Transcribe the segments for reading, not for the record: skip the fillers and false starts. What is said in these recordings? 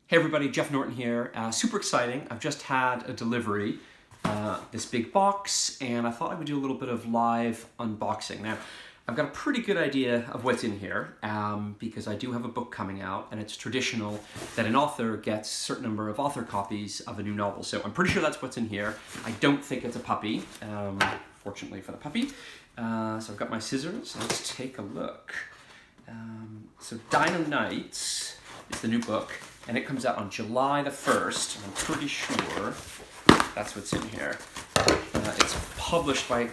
Hey everybody, Jeff Norton here. Super exciting. I've just had a delivery, this big box, and I thought I would do a little bit of live unboxing. Now, I've got a pretty good idea of what's in here because I do have a book coming out, and it's traditional that an author gets a certain number of author copies of a new novel. So I'm pretty sure that's what's in here. I don't think it's a puppy, fortunately for the puppy. So I've got my scissors. Let's take a look. So DINO KNIGHTS is the new book, and it comes out on July the 1st. I'm pretty sure that's what's in here. It's published by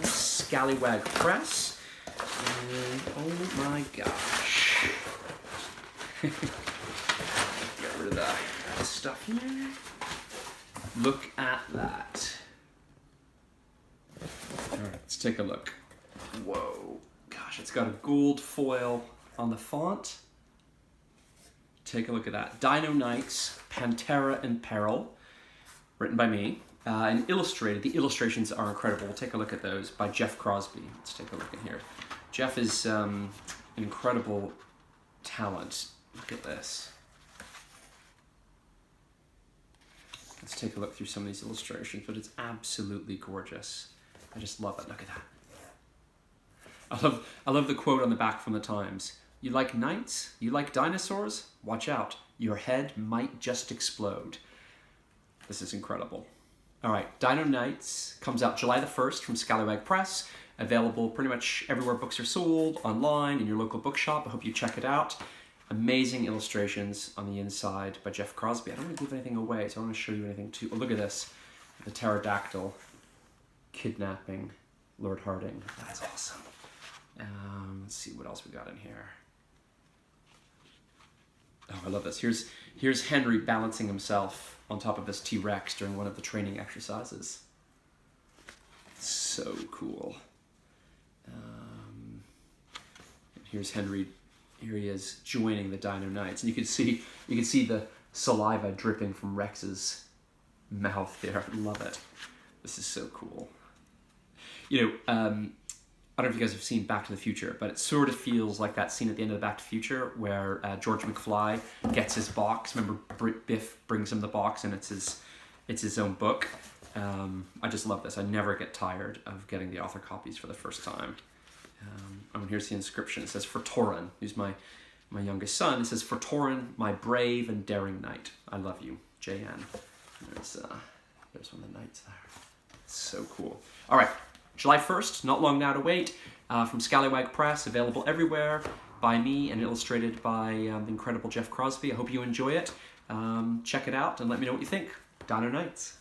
Scallywag Press. And, oh my gosh. Get rid of the stuff here. Look at that. All right, let's take a look. Whoa. Gosh, it's got a gold foil on the font. Take a look at that. DINO KNIGHTS, Pantera in Peril, written by me, and illustrated. The illustrations are incredible. We'll take a look at those by Jeff Crosby. Let's take a look in here. Jeff is an incredible talent. Look at this. Let's take a look through some of these illustrations, but it's absolutely gorgeous. I just love it. Look at that. I love the quote on the back from the Times. You like knights? You like dinosaurs? Watch out. Your head might just explode. This is incredible. All right, DINO KNIGHTS comes out July the 1st from Scallywag Press. Available pretty much everywhere books are sold, online, in your local bookshop. I hope you check it out. Amazing illustrations on the inside by Jeff Crosby. I don't want to give anything away, so I don't want to show you anything too. Oh, look at this. The pterodactyl kidnapping Lord Harding. That's awesome. Let's see what else we got in here. Oh, I love this. Here's Henry balancing himself on top of this T-Rex during one of the training exercises. So cool. Here's Henry. Here he is joining the DINO KNIGHTS, and you can see the saliva dripping from Rex's mouth there. I love it. This is so cool. You know, I don't know if you guys have seen Back to the Future, but it sort of feels like that scene at the end of Back to the Future where George McFly gets his box. Remember, Biff brings him the box, and it's his own book. I just love this. I never get tired of getting the author copies for the first time. And here's the inscription. It says, "For Torin," who's my youngest son. It says, "For Torin, my brave and daring knight. I love you, J.N." There's one of the knights there. So cool. All right. July 1st, not long now to wait, from Scallywag Press, available everywhere, by me and illustrated by the incredible Jeff Crosby. I hope you enjoy it. Check it out and let me know what you think. DINO KNIGHTS.